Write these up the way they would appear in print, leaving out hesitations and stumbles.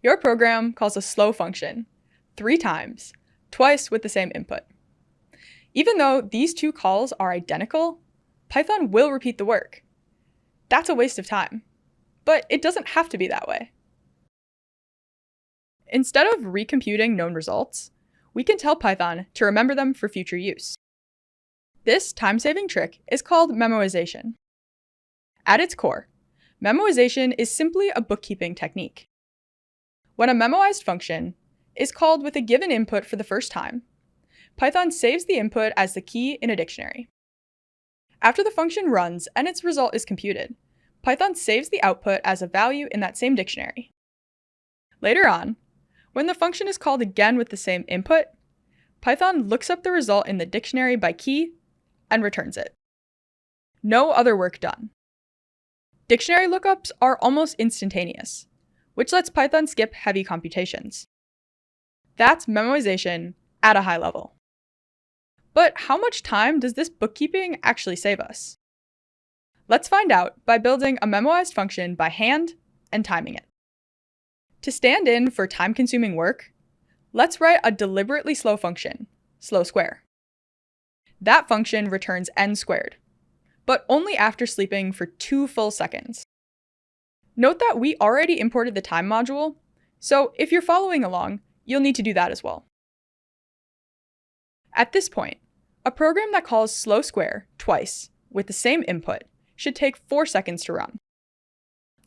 Your program calls a slow function 3 times, twice with the same input. Even though these two calls are identical, Python will repeat the work. That's a waste of time, but it doesn't have to be that way. Instead of recomputing known results, we can tell Python to remember them for future use. This time-saving trick is called memoization. At its core, memoization is simply a bookkeeping technique. When a memoized function is called with a given input for the first time, Python saves the input as the key in a dictionary. After the function runs and its result is computed, Python saves the output as a value in that same dictionary. Later on, when the function is called again with the same input, Python looks up the result in the dictionary by key and returns it. No other work done. Dictionary lookups are almost instantaneous, which lets Python skip heavy computations. That's memoization at a high level. But how much time does this bookkeeping actually save us? Let's find out by building a memoized function by hand and timing it. To stand in for time-consuming work, let's write a deliberately slow function, slow square. That function returns n squared, but only after sleeping for 2 full seconds. Note that we already imported the time module, so if you're following along, you'll need to do that as well. At this point, a program that calls slow square twice with the same input should take 4 seconds to run.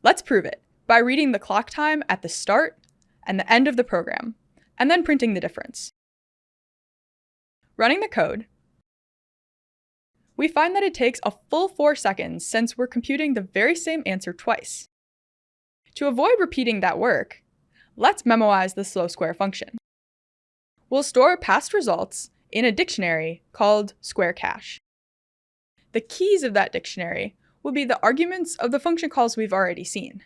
Let's prove it by reading the clock time at the start and the end of the program, and then printing the difference. Running the code, we find that it takes a full 4 seconds since we're computing the very same answer twice. To avoid repeating that work, let's memoize the slow square function. We'll store past results in a dictionary called square cache. The keys of that dictionary will be the arguments of the function calls we've already seen.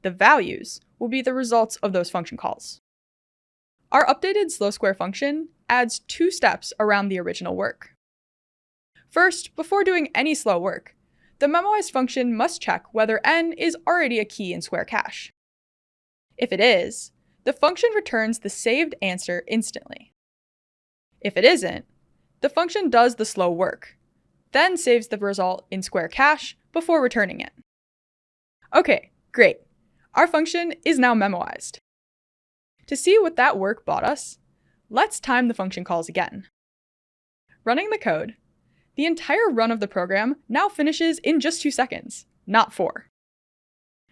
The values will be the results of those function calls. Our updated slow square function adds 2 steps around the original work. First, before doing any slow work, the memoized function must check whether n is already a key in square cache. If it is, the function returns the saved answer instantly. If it isn't, the function does the slow work, then saves the result in square cache before returning it. Okay, great. Our function is now memoized. To see what that work bought us, let's time the function calls again. Running the code, the entire run of the program now finishes in just 2 seconds, not 4.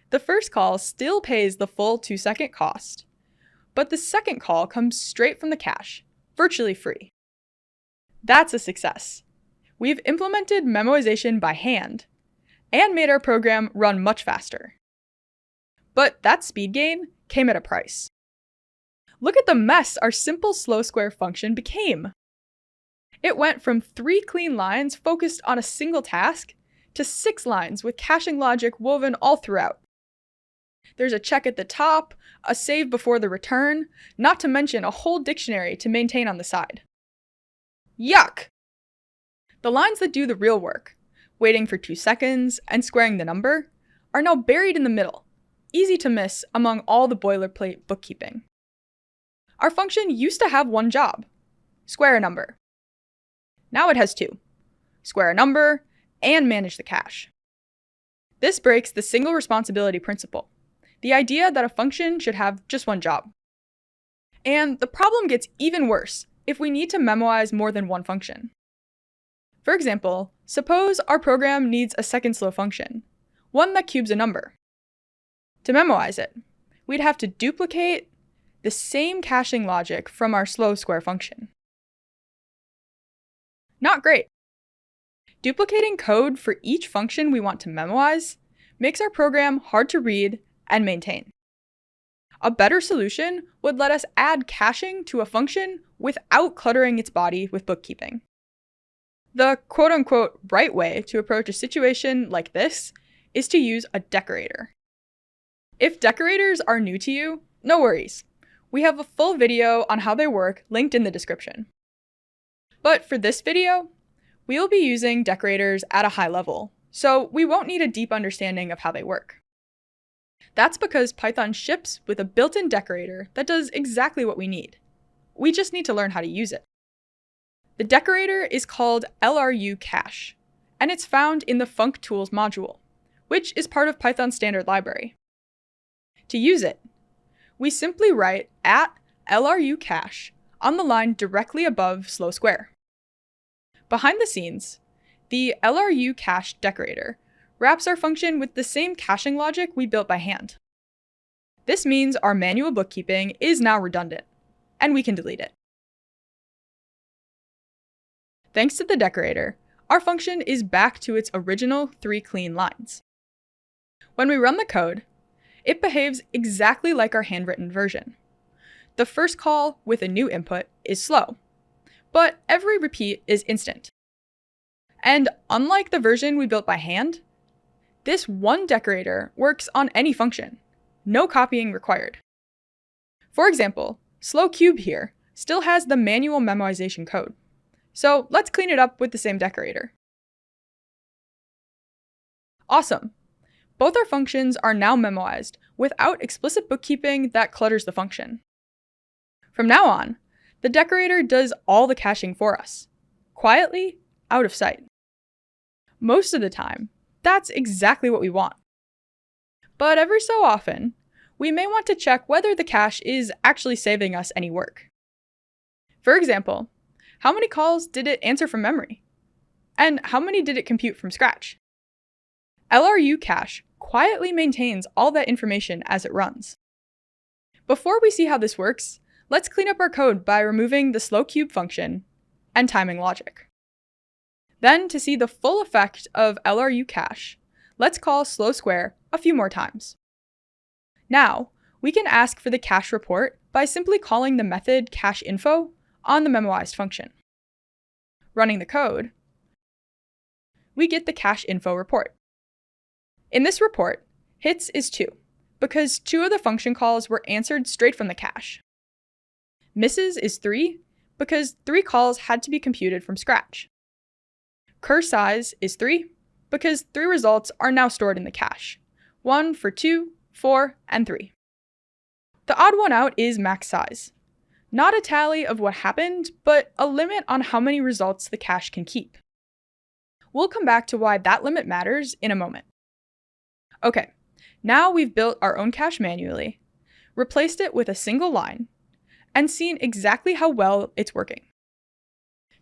The first call still pays the full 2-second cost, but the second call comes straight from the cache, virtually free. That's a success. We've implemented memoization by hand and made our program run much faster. But that speed gain came at a price. Look at the mess our simple slow square function became. It went from 3 clean lines focused on a single task to 6 lines with caching logic woven all throughout. There's a check at the top, a save before the return, not to mention a whole dictionary to maintain on the side. Yuck! The lines that do the real work, waiting for 2 seconds and squaring the number, are now buried in the middle, easy to miss among all the boilerplate bookkeeping. Our function used to have 1 job, square a number. Now it has 2, square a number and manage the cache. This breaks the single responsibility principle, the idea that a function should have just 1 job. And the problem gets even worse if we need to memoize more than 1 function. For example, suppose our program needs a second slow function, one that cubes a number. To memoize it, we'd have to duplicate the same caching logic from our slow square function. Not great. Duplicating code for each function we want to memoize makes our program hard to read and maintain. A better solution would let us add caching to a function without cluttering its body with bookkeeping. The quote-unquote right way to approach a situation like this is to use a decorator. If decorators are new to you, no worries. We have a full video on how they work linked in the description. But for this video, we will be using decorators at a high level, so we won't need a deep understanding of how they work. That's because Python ships with a built-in decorator that does exactly what we need. We just need to learn how to use it. The decorator is called LRU cache, and it's found in the functools module, which is part of Python's standard library. To use it, we simply write @LRU cache on the line directly above slow square. Behind the scenes, the LRU cache decorator wraps our function with the same caching logic we built by hand. This means our manual bookkeeping is now redundant, and we can delete it. Thanks to the decorator, our function is back to its original 3 clean lines. When we run the code, it behaves exactly like our handwritten version. The first call with a new input is slow, but every repeat is instant. And unlike the version we built by hand, this one decorator works on any function, no copying required. For example, slow cube here still has the manual memoization code. So let's clean it up with the same decorator. Awesome! Both our functions are now memoized without explicit bookkeeping that clutters the function. From now on, the decorator does all the caching for us, quietly, out of sight. Most of the time, that's exactly what we want. But every so often, we may want to check whether the cache is actually saving us any work. For example, how many calls did it answer from memory? And how many did it compute from scratch? LRU cache quietly maintains all that information as it runs. Before we see how this works, let's clean up our code by removing the slow cube function and timing logic. Then, to see the full effect of LRU cache, let's call slow square a few more times. Now, we can ask for the cache report by simply calling the method cacheinfo on the memoized function. Running the code, we get the cacheinfo report. In this report, hits is 2, because 2 of the function calls were answered straight from the cache. Misses is 3, because 3 calls had to be computed from scratch. Cur size is 3, because 3 results are now stored in the cache, 1 for 2, 4, and 3. The odd one out is max size. Not a tally of what happened, but a limit on how many results the cache can keep. We'll come back to why that limit matters in a moment. Okay, now we've built our own cache manually, replaced it with a single line, and seen exactly how well it's working.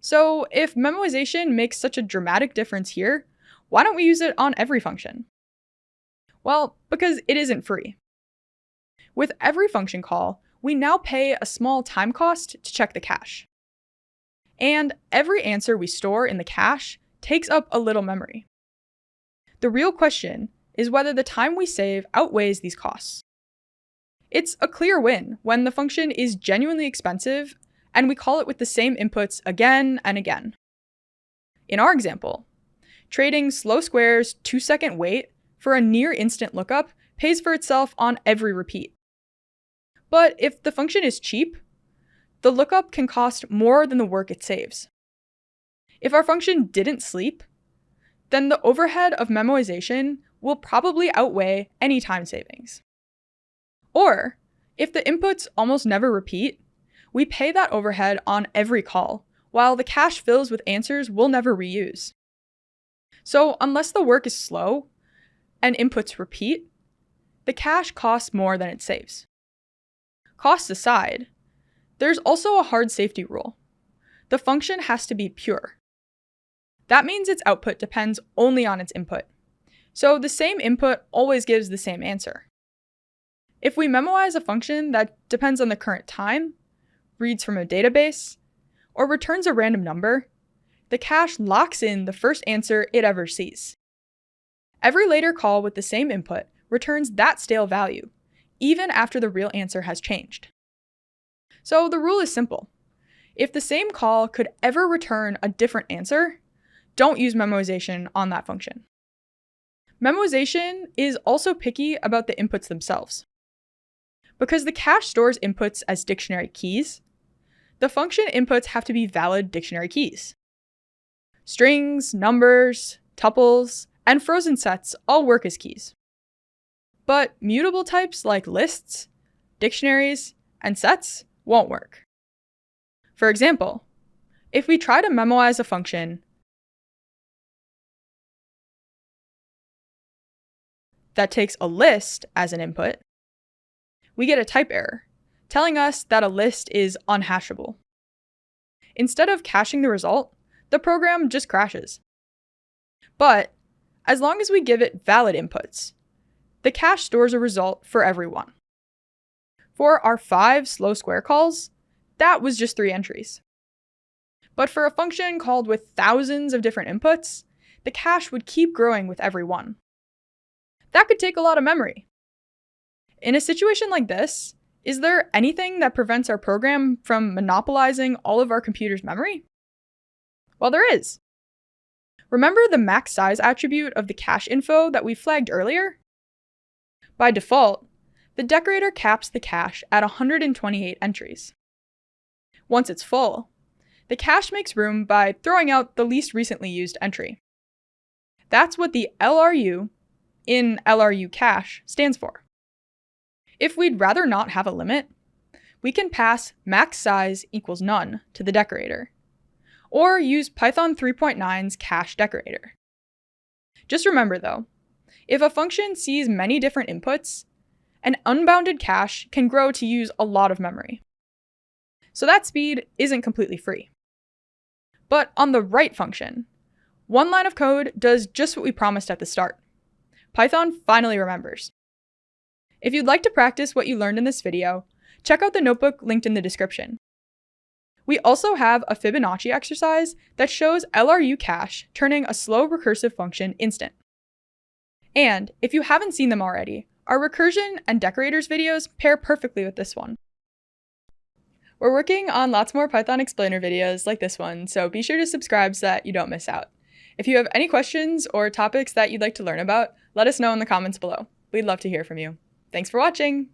So if memoization makes such a dramatic difference here, why don't we use it on every function? Well, because it isn't free. With every function call, we now pay a small time cost to check the cache. And every answer we store in the cache takes up a little memory. The real question is whether the time we save outweighs these costs. It's a clear win when the function is genuinely expensive and we call it with the same inputs again and again. In our example, trading slow square's 2-second wait for a near instant lookup pays for itself on every repeat. But if the function is cheap, the lookup can cost more than the work it saves. If our function didn't sleep, then the overhead of memoization will probably outweigh any time savings. Or, if the inputs almost never repeat, we pay that overhead on every call, while the cache fills with answers we'll never reuse. So unless the work is slow and inputs repeat, the cache costs more than it saves. Costs aside, there's also a hard safety rule. The function has to be pure. That means its output depends only on its input. So the same input always gives the same answer. If we memoize a function that depends on the current time, reads from a database, or returns a random number, the cache locks in the first answer it ever sees. Every later call with the same input returns that stale value, even after the real answer has changed. So the rule is simple. If the same call could ever return a different answer, don't use memoization on that function. Memoization is also picky about the inputs themselves. Because the cache stores inputs as dictionary keys, the function inputs have to be valid dictionary keys. Strings, numbers, tuples, and frozen sets all work as keys. But mutable types like lists, dictionaries, and sets won't work. For example, if we try to memoize a function that takes a list as an input, we get a type error, telling us that a list is unhashable. Instead of caching the result, the program just crashes. But as long as we give it valid inputs, the cache stores a result for everyone. For our 5 slow square calls, that was just 3 entries. But for a function called with thousands of different inputs, the cache would keep growing with every one. That could take a lot of memory. In a situation like this, is there anything that prevents our program from monopolizing all of our computer's memory? Well, there is. Remember the max size attribute of the cache info that we flagged earlier? By default, the decorator caps the cache at 128 entries. Once it's full, the cache makes room by throwing out the least recently used entry. That's what the LRU in LRU cache stands for. If we'd rather not have a limit, we can pass max size equals none to the decorator, or use Python 3.9's cache decorator. Just remember though, if a function sees many different inputs, an unbounded cache can grow to use a lot of memory. So that speed isn't completely free. But on the right function, one line of code does just what we promised at the start. Python finally remembers. If you'd like to practice what you learned in this video, check out the notebook linked in the description. We also have a Fibonacci exercise that shows LRU cache turning a slow recursive function instant. And if you haven't seen them already, our recursion and decorators videos pair perfectly with this one. We're working on lots more Python explainer videos like this one, so be sure to subscribe so that you don't miss out. If you have any questions or topics that you'd like to learn about, let us know in the comments below. We'd love to hear from you. Thanks for watching!